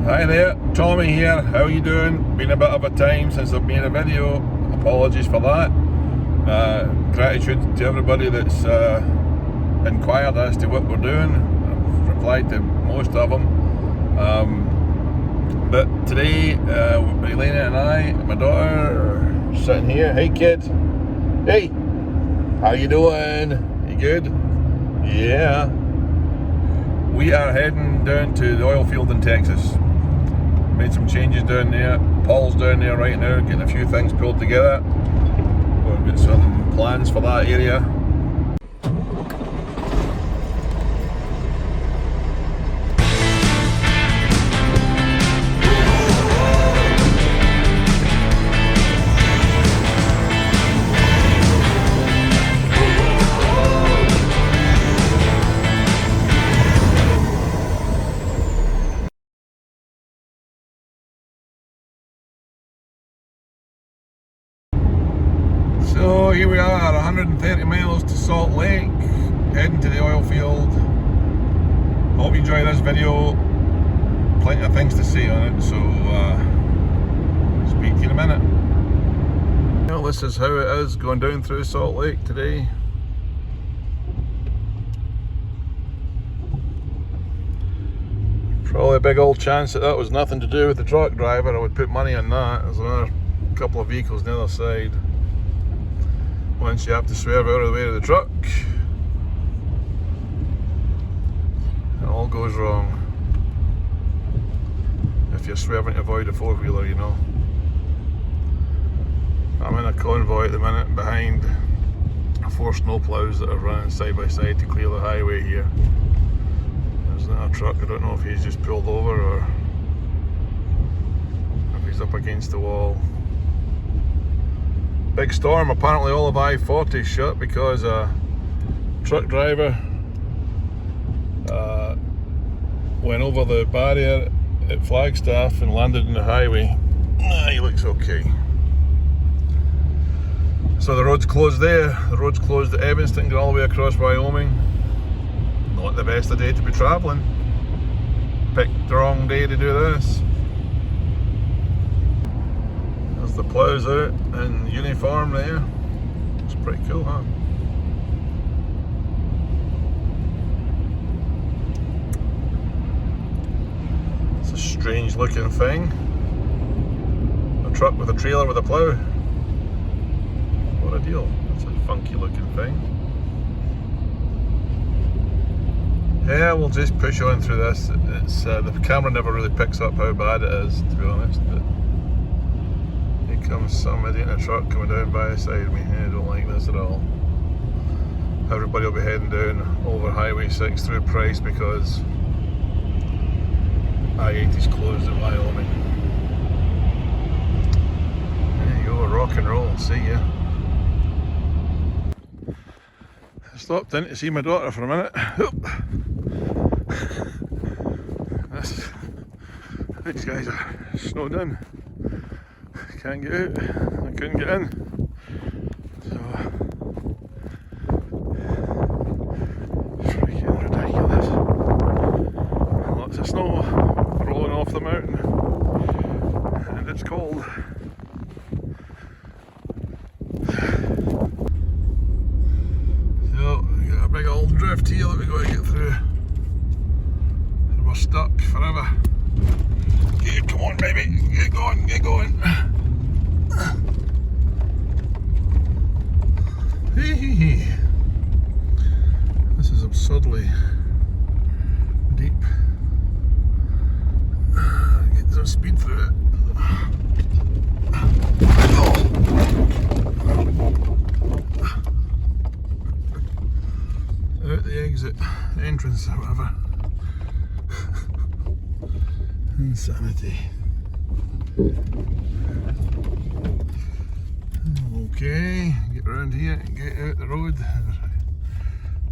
Hi there, Tommy here. How you doing? Been a bit of a time since I've made a video. Apologies for that. Gratitude to everybody that's inquired as to what we're doing. I've replied to most of them. But today, Elena and I, my daughter, are sitting here. Hey kid. Hey. How you doing? You good? Yeah. We are heading down to the oil field in Texas. Made some changes down there. Paul's down there right now, getting a few things pulled together. We've got some plans for that area. So here we are, 130 miles to Salt Lake, heading to the oil field. Hope you enjoy this video. Plenty of things to say on it, so speak to you in a minute. Well, this is how it is going down through Salt Lake today. Probably a big old chance that was nothing to do with the truck driver. I would put money on that. There's another couple of vehicles on the other side. Once you have to swerve out of the way of the truck, it all goes wrong. If you're swerving to avoid a four-wheeler, you know. I'm in a convoy at the minute behind 4 snowplows that are running side by side to clear the highway here. There's another truck. I don't know if he's just pulled over or if he's up against the wall. Big storm. Apparently all of I-40 is shut because a truck driver went over the barrier at Flagstaff and landed in the highway. He looks okay. So the road's closed there. The road's closed at Evanston, going all the way across Wyoming. Not the best of day to be travelling. Picked the wrong day to do this. The plows out in uniform there. It's pretty cool, huh? It's a strange looking thing. A truck with a trailer with a plow. What a deal. It's a funky looking thing. Yeah, we'll just push on through this. It's the camera never really picks up how bad it is, to be honest. But comes somebody in a truck coming down by the side of me. I don't like this at all. Everybody will be heading down over Highway 6 through Price because I-80 is closed in Wyoming. There you go, rock and roll. See ya. I stopped in to see my daughter for a minute. These guys are snowed in. Can't get out. I couldn't get in. So freaking ridiculous. Lots of snow rolling off the mountain. And it's cold. So we got a big old drift here that we got to get through. And we're stuck forever. Yeah, come on baby, get going, get going. This is absurdly deep. Get some speed through it. Out the exit, entrance or whatever. Insanity. Okay, get around here and get out the road.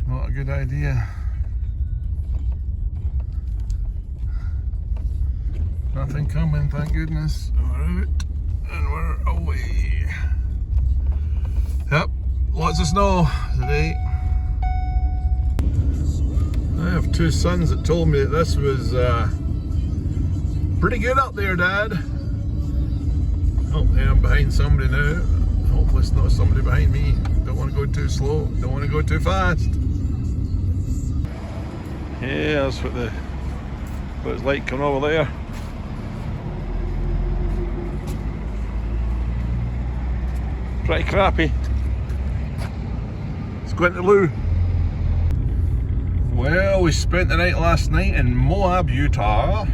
Not a good idea. Nothing coming, thank goodness. We're out and we're away. Yep, lots of snow today. I have two sons that told me that this was Pretty good up there, Dad. Oh, yeah, I'm behind somebody now. Hopefully it's not somebody behind me. Don't want to go too slow. Don't want to go too fast. Yeah, that's what it's like coming over there. Pretty crappy. Let's go into Lou. Well, we spent the night last night in Moab, Utah,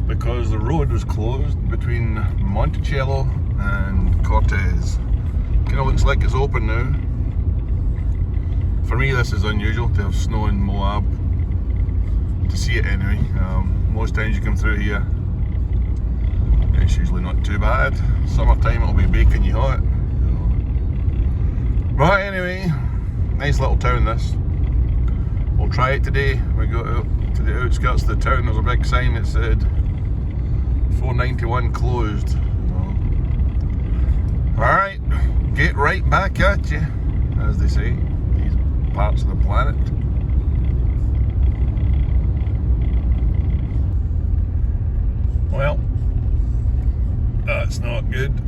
because the road was closed between Monticello and Cortez. Kind of looks like it's open now. For me, this is unusual to have snow in Moab, to see it anyway. Most times you come through here, it's usually not too bad. Summertime it'll be baking you hot. But anyway, nice little town this. We'll try it today. We go out to the outskirts of the town. There's a big sign that said 491 closed. Alright, get right back at you, as they say, these parts of the planet. Well, that's not good.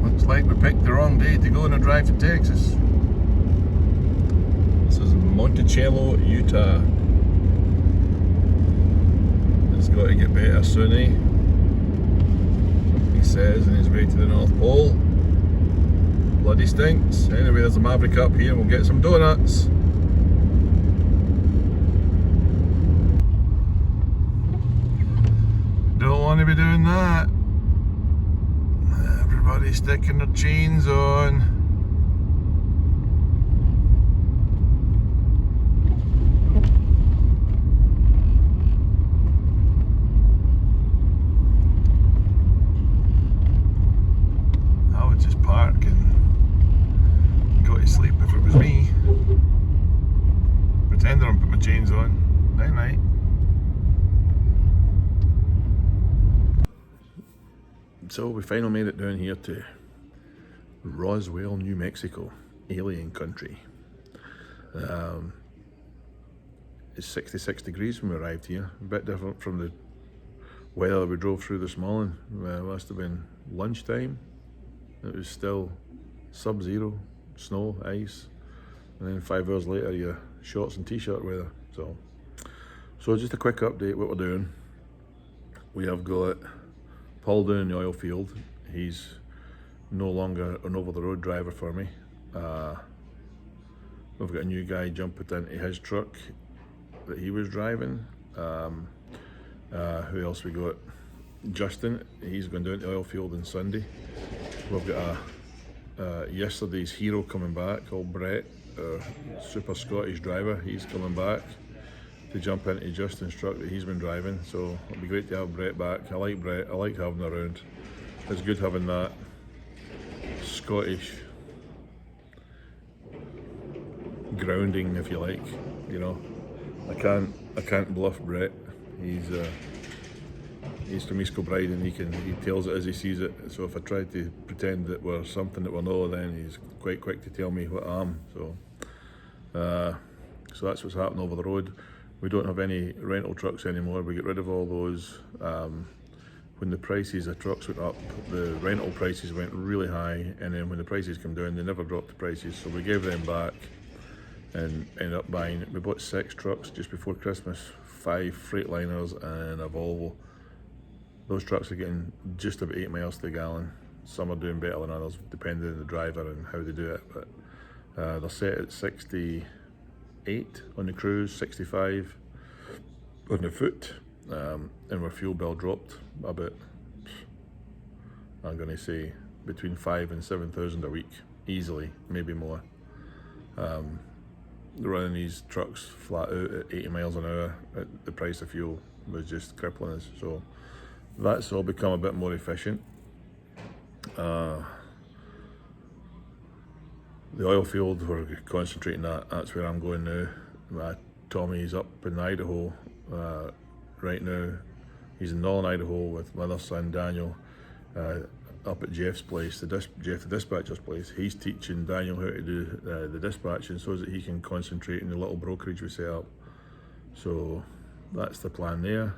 Looks like we picked the wrong day to go on a drive to Texas. This is Monticello, Utah. It's got to get better soon, eh? He says on his way to the North Pole. Bloody stinks. Anyway, there's a Maverick up here and we'll get some donuts. Don't want to be doing that. Everybody sticking their chains on. I would just park and go to sleep if it was me. Pretend I don't put my chains on. Night night. So we finally made it down here to Roswell, New Mexico, alien country. It's 66 degrees when we arrived here, a bit different from the weather we drove through this morning. It must have been lunchtime. It was still sub-zero, snow, ice, and then 5 hours later you're shorts and t-shirt weather. So just a quick update what we're doing. We have got Paul down in the oil field. He's no longer an over-the-road driver for me. We've got a new guy jumping into his truck that he was driving. Who else we got? Justin, he's going down to the oil field on Sunday. We've got yesterday's hero coming back, called Brett, super Scottish driver. He's coming back to jump into Justin's truck that he's been driving, so it'll be great to have Brett back. I like Brett, I like having him around. It's good having that Scottish grounding, if you like, you know. I can't bluff Brett. He's from East Kilbride and he tells it as he sees it. So if I try to pretend that we're something that we're not, then he's quite quick to tell me what I am. So that's what's happening over the road. We don't have any rental trucks anymore. We get rid of all those. When the prices of trucks went up, the rental prices went really high, and then when the prices come down, they never dropped the prices. So we gave them back and ended up buying. We bought 6 trucks just before Christmas, 5 Freightliners and a Volvo. Those trucks are getting just about 8 miles to the gallon. Some are doing better than others, depending on the driver and how they do it. But they're set at 68 on the cruise, 65 on the foot, and our fuel bill dropped about, I'm going to say, between 5,000 and 7,000 a week, easily, maybe more. Running these trucks flat out at 80 miles an hour at the price of fuel was just crippling us. So that's all become a bit more efficient. The oil field, we're concentrating that's where I'm going now. Tommy's up in Idaho right now. He's in northern Idaho with my other son Daniel. up at Jeff's place, Jeff the dispatcher's place. He's teaching Daniel how to do the dispatching so that he can concentrate in the little brokerage we set up. So that's the plan there.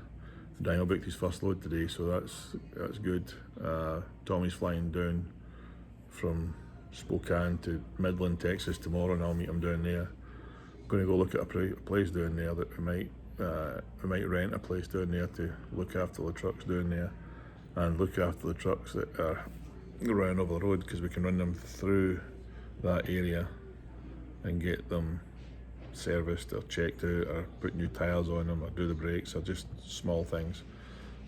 Daniel booked his first load today, so that's good. Tommy's flying down from Spokane to Midland, Texas tomorrow, and I'll meet him down there. I'm going to go look at a place down there that we might rent a place down there to look after the trucks down there, and look after the trucks that are around over the road, because we can run them through that area and get them serviced or checked out, or put new tyres on them, or do the brakes, or just small things.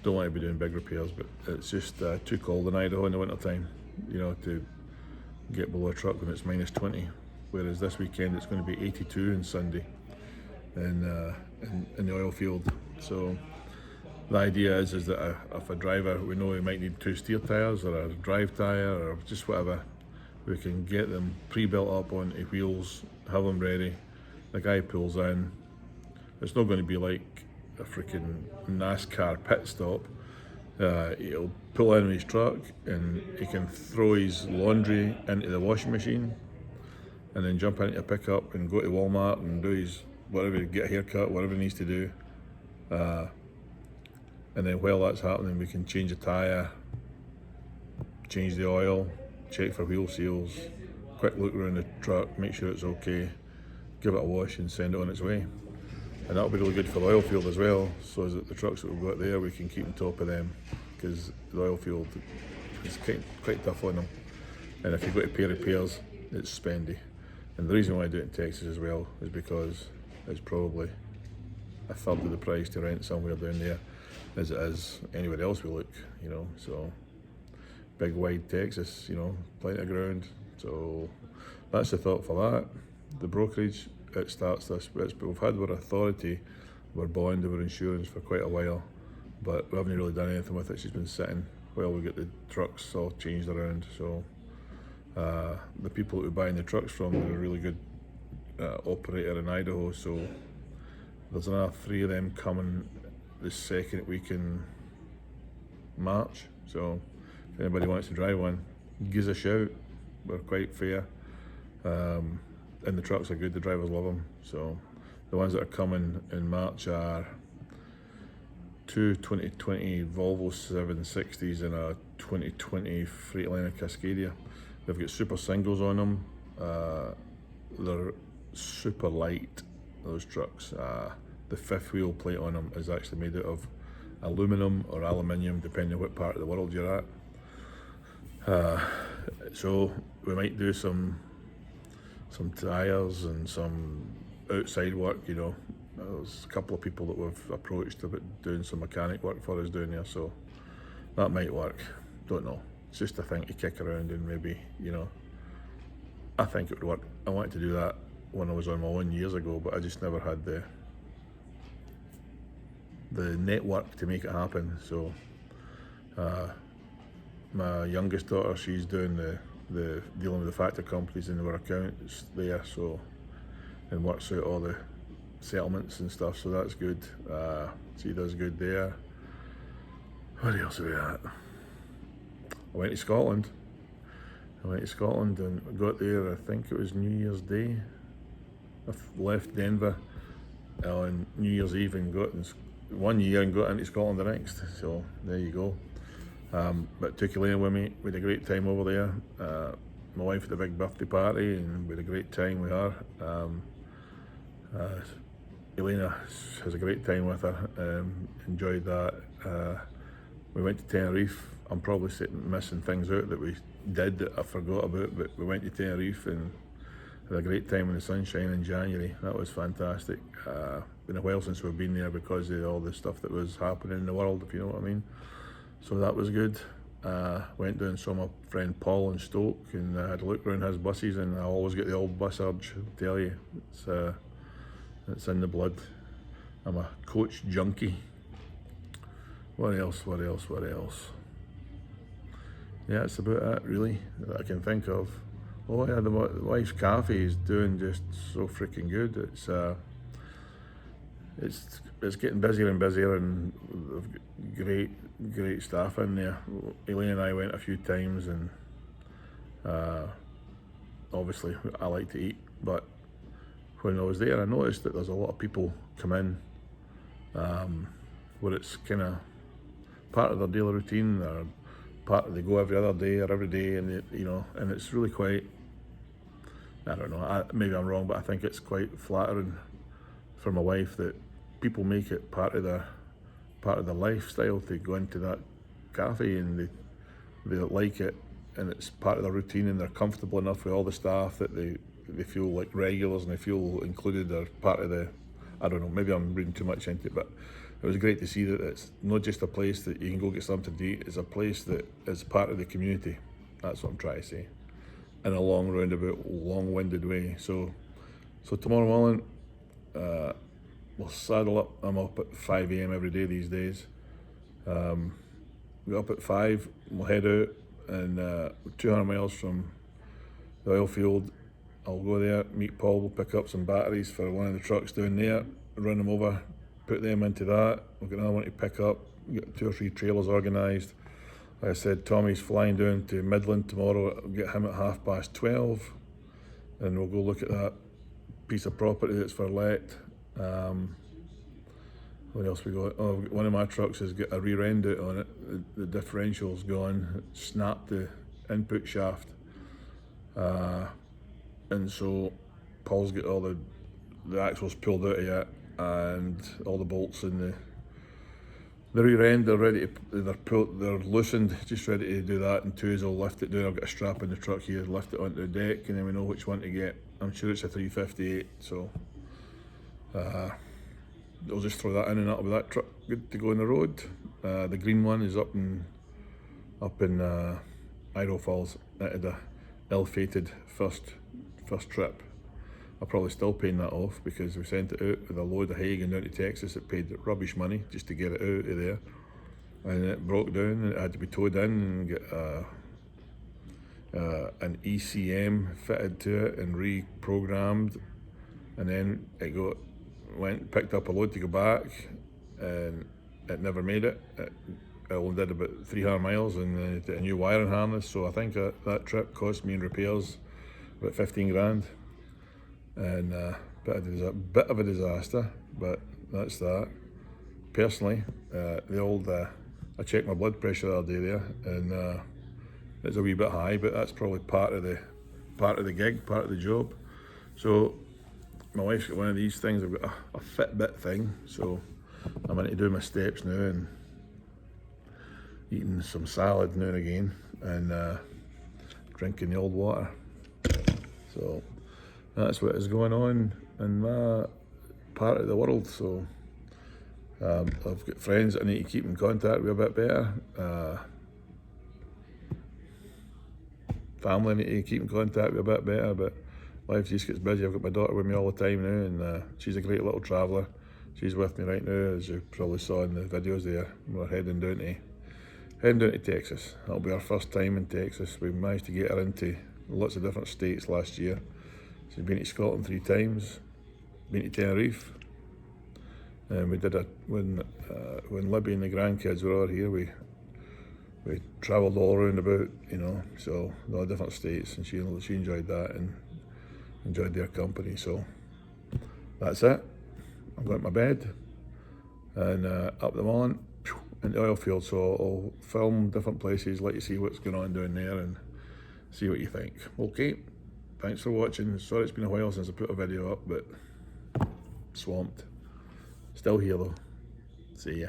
Don't want to be doing big repairs, but it's just too cold in Idaho in the winter time, you know, to get below a truck when it's minus 20. Whereas this weekend it's going to be 82 on Sunday in the oil field. So the idea is that if a driver, we know he might need 2 steer tyres or a drive tyre or just whatever, we can get them pre-built up onto wheels, have them ready. The guy pulls in. It's not going to be like a freaking NASCAR pit stop. He'll pull in with his truck and he can throw his laundry into the washing machine and then jump into a pickup and go to Walmart and do his whatever, get a haircut, whatever he needs to do. And then while that's happening, we can change a tyre, change the oil, check for wheel seals, quick look around the truck, make sure it's okay, give it a wash and send it on its way. And that'll be really good for the oil field as well, so that the trucks that we've got there, we can keep on top of them, because the oil field is quite tough on them. And if you've got to pay repairs, it's spendy. And the reason why I do it in Texas as well is because it's probably a third of the price to rent somewhere down there as it is anywhere else we look, you know. So big wide Texas, you know, plenty of ground. So that's the thought for that. The brokerage, it starts this, we've had our authority, our bond, our insurance for quite a while, but we haven't really done anything with it. She's been sitting while we get the trucks all changed around. So the people that we're buying the trucks from are a really good operator in Idaho, so there's another 3 of them coming the second week in March. So if anybody wants to drive one, give us a shout. We're quite fair. And the trucks are good, the drivers love them. So the ones that are coming in March are 2 2020 Volvo 760s and a 2020 Freightliner Cascadia. They've got super singles on them. They're super light, those trucks. The 5th wheel plate on them is actually made out of aluminum or aluminium, depending on what part of the world you're at. So we might do some tyres and some outside work, you know. There's a couple of people that we've approached about doing some mechanic work for us down there, so that might work. Don't know. It's just a thing to kick around and maybe, you know, I think it would work. I wanted to do that when I was on my own years ago, but I just never had the network to make it happen. So my youngest daughter, she's doing the dealing with the factor companies and our accounts there, so, and works out all the settlements and stuff, so that's good. She does good there. Where else are we at? I went to Scotland and got there, I think it was New Year's Day. I left Denver on New Year's Eve and got in 1 year and got into Scotland the next, so there you go. But took Elena with me. We had a great time over there. My wife had a big birthday party and we had a great time with her. Elena has a great time with her. Enjoyed that. We went to Tenerife. I'm probably missing things out that we did that I forgot about, but we went to Tenerife and had a great time in the sunshine in January. That was fantastic. Been a while since we've been there because of all the stuff that was happening in the world, if you know what I mean. So that was good. Went down and saw my friend Paul in Stoke and had a look around his buses, and I always get the old bus urge, I tell you. It's in the blood. I'm a coach junkie. What else? Yeah, it's about it really that I can think of. Oh yeah, the wife's cafe is doing just so freaking good. It's it's getting busier and busier, and they've got great staff in there. Elaine and I went a few times, and obviously I like to eat, but when I was there I noticed that there's a lot of people come in where it's kind of part of their daily routine, or they go every other day or every day, and and it's really quite, I don't know, maybe I'm wrong, but I think it's quite flattering for my wife that people make it part of their lifestyle to go into that cafe, and they like it, and it's part of their routine, and they're comfortable enough with all the staff that they feel like regulars, and they feel included, or part of the, I don't know, maybe I'm reading too much into it, but it was great to see that it's not just a place that you can go get something to eat, it's a place that is part of the community. That's what I'm trying to say, in a long roundabout, long-winded way. So tomorrow morning, we'll saddle up. I'm up at 5 a.m. every day these days. We're up at 5, we'll head out, and 200 miles from the oil field, I'll go there, meet Paul, we'll pick up some batteries for one of the trucks down there, run them over, put them into that. We've got another one to pick up, get 2 or 3 trailers organised. Like I said, Tommy's flying down to Midland tomorrow. I'll get him at 12:30, and we'll go look at that piece of property that's for let. What else we got? Oh, one of my trucks has got a rear end out on it. The differential's gone. It snapped the input shaft, and so Paul's got all the axles pulled out of it, and all the bolts in the rear end. They're loosened, just ready to do that. And Tues will lift it down. I've got a strap in the truck here, lift it onto the deck, and then we know which one to get. I'm sure it's a 358, so I'll just throw that in, and that'll be that truck good to go on the road. The green one is up in Idaho Falls. It had a ill-fated first trip. I'll probably still paying that off, because we sent it out with a load of hay going down to Texas. It paid rubbish money just to get it out of there, and it broke down, and it had to be towed in and get an ECM fitted to it and reprogrammed, and then it picked up a load to go back, and it never made it. It only did about 300 miles, and a new wiring harness. So I think that trip cost me in repairs about 15 grand, and a bit of a disaster. But that's that. Personally, I checked my blood pressure the other day there, and it's a wee bit high, but that's probably part of the gig, part of the job. So my wife's got one of these things. I've got a Fitbit thing, so I'm into doing my steps now, and eating some salad now and again, and drinking the old water. So that's what is going on in my part of the world. So I've got friends that I need to keep in contact with a bit better. Family I need to keep in contact with a bit better, but life just gets busy. I've got my daughter with me all the time now, and she's a great little traveller. She's with me right now, as you probably saw in the videos there. We're heading down to Texas. That'll be our first time in Texas. We managed to get her into lots of different states last year. She's been to Scotland 3 times, been to Tenerife, and we did when Libby and the grandkids were all here, we travelled all around about, so a lot of different states, and she enjoyed that and enjoyed their company. So that's it. I'm going to my bed, and up the morning in the oil field. So I'll film different places, let you see what's going on down there, and see what you think. Okay, thanks for watching. Sorry it's been a while since I put a video up, but swamped. Still here though. See ya.